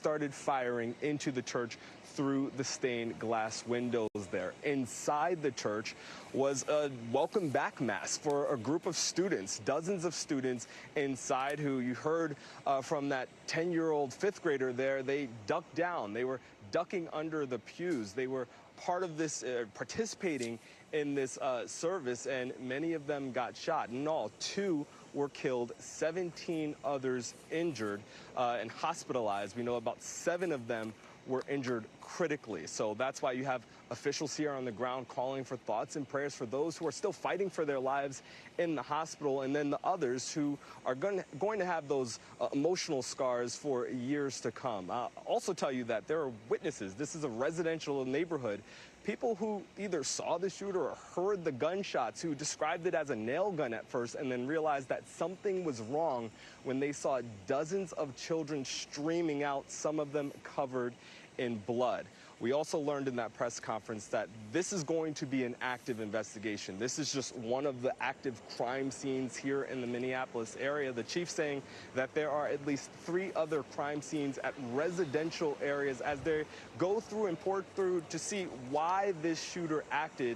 started firing into the church through the stained glass windows there. Inside the church was a welcome back mass for a group of students, dozens of students inside who you heard from that 10-year-old fifth grader there. They ducked down. They were ducking under the pews. They were part of this, participating in this service, and many of them got shot. In all, 2 were killed, 17 others injured and hospitalized. We know about 7 of them were injured critically. So that's why you have officials here on the ground calling for thoughts and prayers for those who are still fighting for their lives in the hospital, and then the others who are going to have those emotional scars for years to come. I'll also tell you that there are witnesses. This is a residential neighborhood. People who either saw the shooter or heard the gunshots, who described it as a nail gun at first and then realized that something was wrong when they saw dozens of children streaming out, some of them covered in blood. We also learned in that press conference that this is going to be an active investigation. This is just one of the active crime scenes here in the Minneapolis area. The chief saying that there are at least 3 other crime scenes at residential areas as they go through and pore through to see why this shooter acted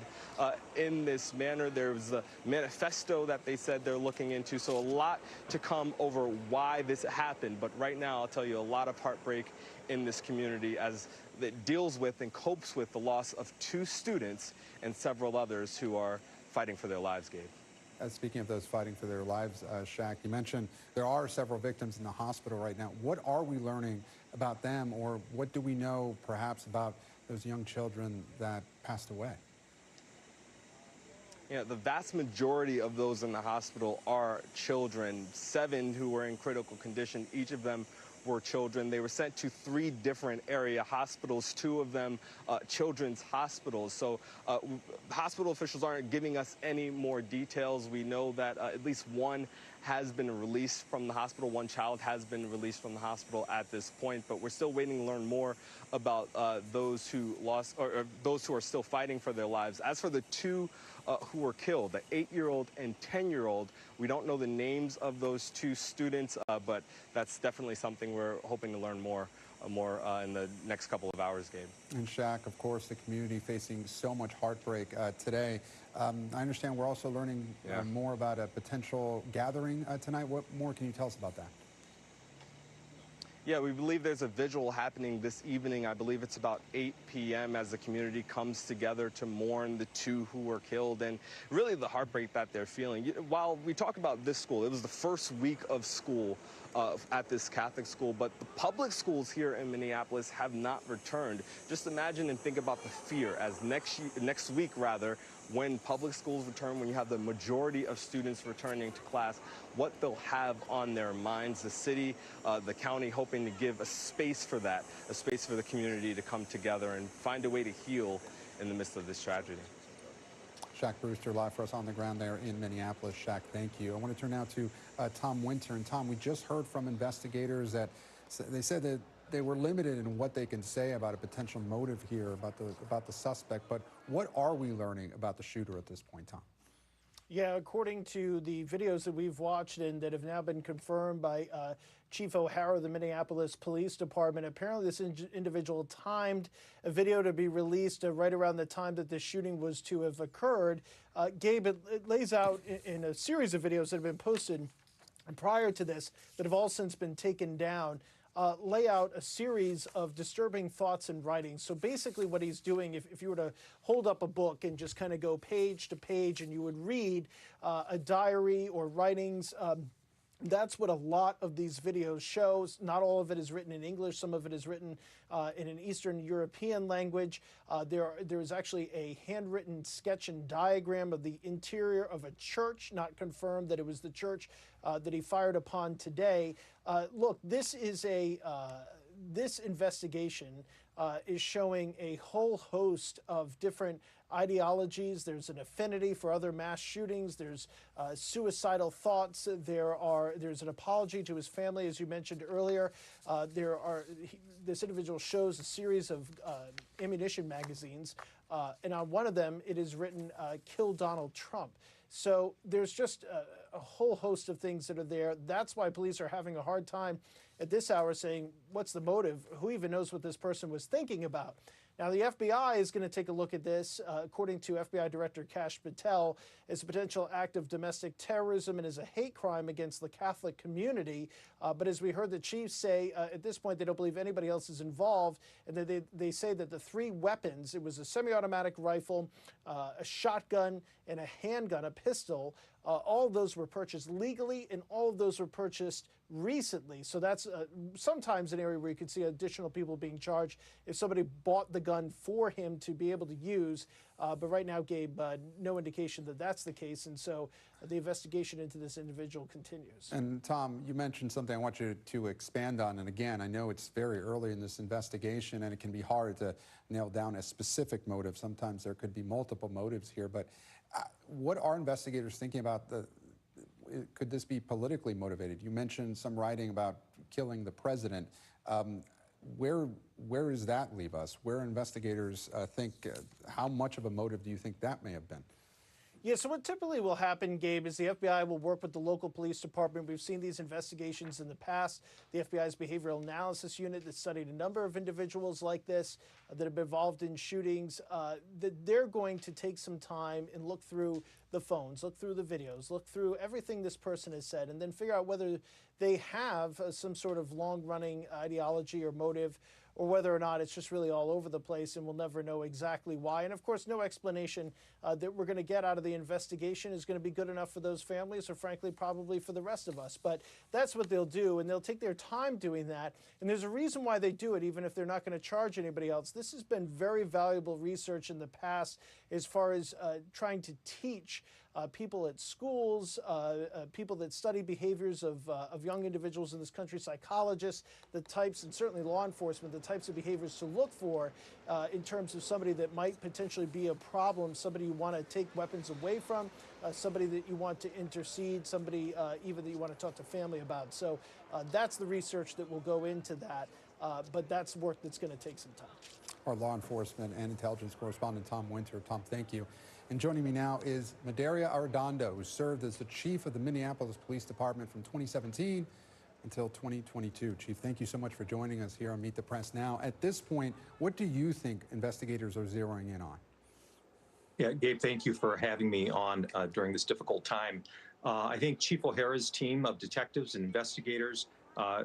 in this manner. There was a manifesto that they said they're looking into, so a lot to come over why this happened. But right now, I'll tell you, a lot of heartbreak in this community as it deals with and copes with the loss of 2 students and several others who are fighting for their lives, Gabe. Speaking of those fighting for their lives, Shaq, you mentioned there are several victims in the hospital right now. What are we learning about them, or what do we know perhaps about those young children that passed away? Yeah, the vast majority of those in the hospital are children, 7 who were in critical condition. Each of them were children. They were sent to 3 different area hospitals, 2 of them children's hospitals. So hospital officials aren't giving us any more details. We know that at least 1 has been released from the hospital. 1 child has been released from the hospital at this point, but we're still waiting to learn more about those who lost or those who are still fighting for their lives. As for the 2 who were killed, the 8-year-old and 10-year-old, we don't know the names of those 2 students, but that's definitely something we're hoping to learn more in the next couple of hours, Gabe. And Shaq, of course, the community facing so much heartbreak today. I understand we're also learning more about a potential gathering tonight. What more can you tell us about that? Yeah, we believe there's a vigil happening this evening. I believe it's about 8 p.m. as the community comes together to mourn the 2 who were killed and really the heartbreak that they're feeling. While we talk about this school, it was the first week of school at this Catholic school, but the public schools here in Minneapolis have not returned. Just imagine and think about the fear as next week, when public schools return, when you have the majority of students returning to class, what they'll have on their minds. The city, the county hoping to give a space for that, a space for the community to come together and find a way to heal in the midst of this tragedy. Shaq Brewster live for us on the ground there in Minneapolis. Shaq, thank you. I want to turn now to Tom Winter. And Tom, we just heard from investigators that they said that they were limited in what they can say about a potential motive here, about the suspect. But what are we learning about the shooter at this point, Tom? Yeah, according to the videos that we've watched and that have now been confirmed by Chief O'Hara of the Minneapolis Police Department, apparently this individual timed a video to be released right around the time that the shooting was to have occurred. Gabe, it lays out in a series of videos that have been posted prior to this that have all since been taken down, lay out a series of disturbing thoughts and writings. So basically what he's doing, if you were to hold up a book and just kind of go page to page and you would read a diary or writings, that's what a lot of these videos shows. Not all of it is written in English. Some of it is written in an Eastern European language. There is actually a handwritten sketch and diagram of the interior of a church, not confirmed that it was the church that he fired upon today. Look, this is this investigation is showing a whole host of different ideologies. There's an affinity for other mass shootings. There's suicidal thoughts. There's an apology to his family, as you mentioned earlier. This individual shows a series of ammunition magazines, and on one of them it is written, "Kill Donald Trump." So there's just a whole host of things that are there. That's why police are having a hard time at this hour saying, what's the motive? Who even knows what this person was thinking about? Now, the FBI is going to take a look at this, according to FBI Director Kash Patel, as a potential act of domestic terrorism and as a hate crime against the Catholic community. But as we heard the chief say, at this point, they don't believe anybody else is involved. And they say that the three weapons, it was a semi-automatic rifle, a shotgun, and a handgun, a pistol, all of those were purchased legally, and all of those were purchased recently. So that's sometimes an area where you could see additional people being charged if somebody bought the gun for him to be able to use. But right now, Gabe, no indication that that's the case. And so the investigation into this individual continues. And Tom, you mentioned something I want you to expand on. And again, I know it's very early in this investigation and it can be hard to nail down a specific motive. Sometimes there could be multiple motives here. But what are investigators thinking about could this be politically motivated? You mentioned some writing about killing the president. Where does that leave us? Where investigators think, how much of a motive do you think that may have been? Yeah, so what typically will happen, Gabe, is the FBI will work with the local police department. We've seen these investigations in the past. The FBI's Behavioral Analysis Unit that studied a number of individuals like this that have been involved in shootings, that they're going to take some time and look through the phones, look through the videos, look through everything this person has said, and then figure out whether they have some sort of long-running ideology or motive, or whether or not it's just really all over the place and we'll never know exactly why. And of course, no explanation that we're going to get out of the investigation is going to be good enough for those families, or frankly, probably for the rest of us. But that's what they'll do, and they'll take their time doing that. And there's a reason why they do it, even if they're not going to charge anybody else. This has been very valuable research in the past as far as trying to teach people at schools, people that study behaviors of young individuals in this country, psychologists, the types, and certainly law enforcement, the types of behaviors to look for in terms of somebody that might potentially be a problem, somebody you want to take weapons away from, somebody that you want to intercede, somebody even that you want to talk to family about. So that's the research that will go into that, but that's work that's going to take some time. Our law enforcement and intelligence correspondent, Tom Winter. Tom, thank you. And joining me now is Medaria Arradondo, who served as the chief of the Minneapolis Police Department from 2017 until 2022. Chief, thank you so much for joining us here on Meet the Press Now. At this point, what do you think investigators are zeroing in on? Yeah, Gabe, thank you for having me on during this difficult time. I think Chief O'Hara's team of detectives and investigators,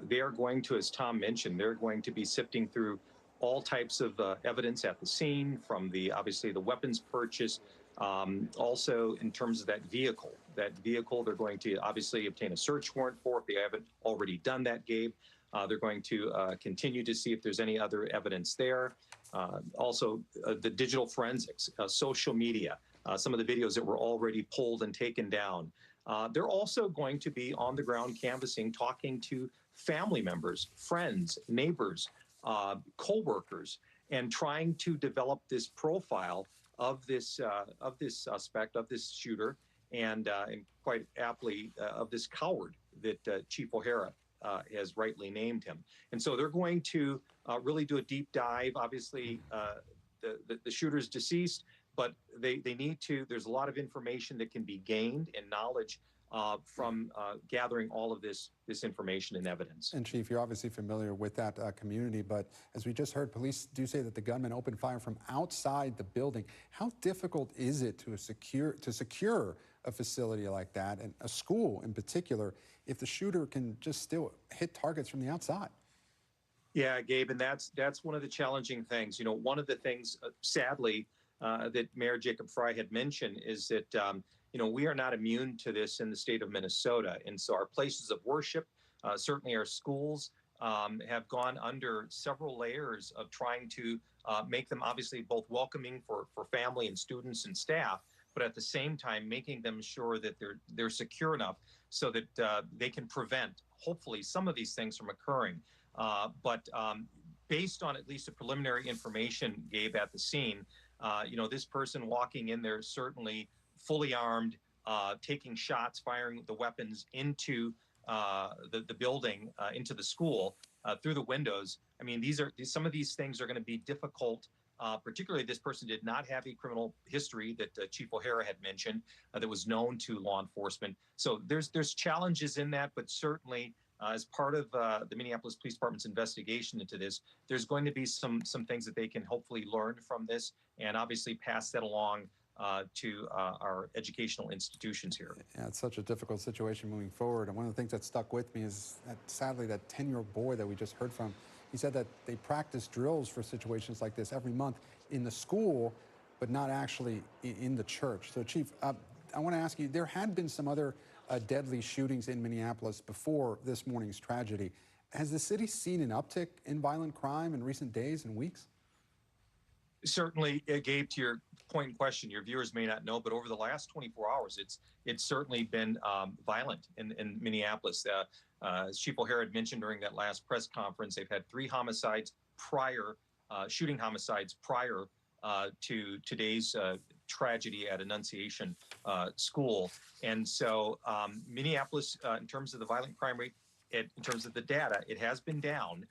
they are going to, as Tom mentioned, they're going to be sifting through all types of evidence at the scene, from obviously the weapons purchase, also in terms of that vehicle. They're going to obviously obtain a search warrant for if they haven't already done that, Gabe. They're going to continue to see if there's any other evidence there. Also, the digital forensics, social media, some of the videos that were already pulled and taken down. They're also going to be on the ground canvassing, talking to family members, friends, neighbors, co-workers, and trying to develop this profile of this suspect, of this shooter, and quite aptly of this coward that Chief O'Hara has rightly named him. And so they're going to really do a deep dive. Obviously, the shooter's deceased, but they need to. There's a lot of information that can be gained and knowledge from gathering all of this information and evidence. And Chief, you're obviously familiar with that community, but as we just heard, police do say that the gunman opened fire from outside the building. How difficult is it to secure a facility like that, and a school in particular, if the shooter can just still hit targets from the outside? Yeah, Gabe, and that's one of the challenging things. You know, one of the things, sadly, that Mayor Jacob Frey had mentioned is that you know, we are not immune to this in the state of Minnesota. And so our places of worship, certainly our schools, have gone under several layers of trying to make them obviously both welcoming for family and students and staff, but at the same time making them sure that they're secure enough so that they can prevent, hopefully, some of these things from occurring. But based on at least the preliminary information, Gabe, at the scene, you know, this person walking in there certainly fully armed, taking shots, firing the weapons into the building, into the school, through the windows. I mean, some of these things are going to be difficult. Particularly, this person did not have a criminal history that Chief O'Hara had mentioned that was known to law enforcement. So there's challenges in that, but certainly as part of the Minneapolis Police Department's investigation into this, there's going to be some things that they can hopefully learn from this, and obviously pass that along to our educational institutions here. Yeah, it's such a difficult situation moving forward. And one of the things that stuck with me is that, sadly, that 10-year-old boy that we just heard from, he said that they practice drills for situations like this every month in the school, but not actually in the church. So, Chief, I want to ask you, there had been some other deadly shootings in Minneapolis before this morning's tragedy. Has the city seen an uptick in violent crime in recent days and weeks? Certainly, Gabe, to your point in question, your viewers may not know, but over the last 24 hours, it's certainly been violent in Minneapolis. As Chief O'Hara had mentioned during that last press conference, they've had 3 homicides prior, shooting homicides prior to today's tragedy at Annunciation School. And so Minneapolis, in terms of the violent crime rate, in terms of the data, it has been down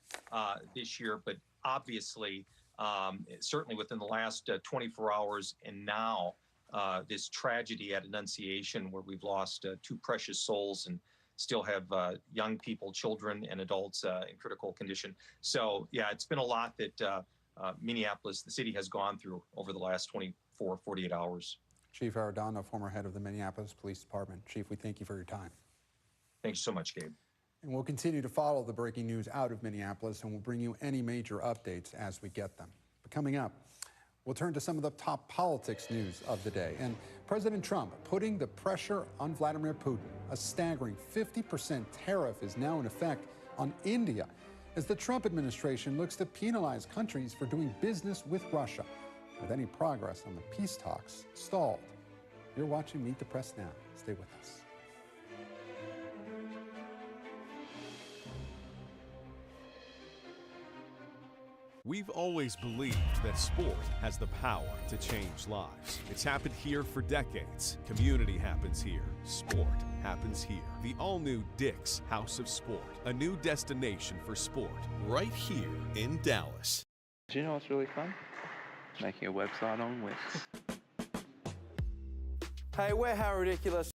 this year, but obviously, certainly within the last 24 hours and now this tragedy at Annunciation, where we've lost 2 precious souls and still have young people, children and adults in critical condition. So yeah, it's been a lot that Minneapolis, the city, has gone through over the last 24, 48 hours. Chief Arradondo, former head of the Minneapolis Police Department. Chief, we thank you for your time. Thank you so much, Gabe. And we'll continue to follow the breaking news out of Minneapolis, and we'll bring you any major updates as we get them. But coming up, we'll turn to some of the top politics news of the day. And President Trump putting the pressure on Vladimir Putin. A staggering 50% tariff is now in effect on India, as the Trump administration looks to penalize countries for doing business with Russia, with any progress on the peace talks stalled. You're watching Meet the Press now. Stay with us. We've always believed that sport has the power to change lives. It's happened here for decades. Community happens here. Sport happens here. The all-new Dick's House of Sport, a new destination for sport, right here in Dallas. Do you know what's really fun? Making a website on Wix. Hey, we're How Ridiculous.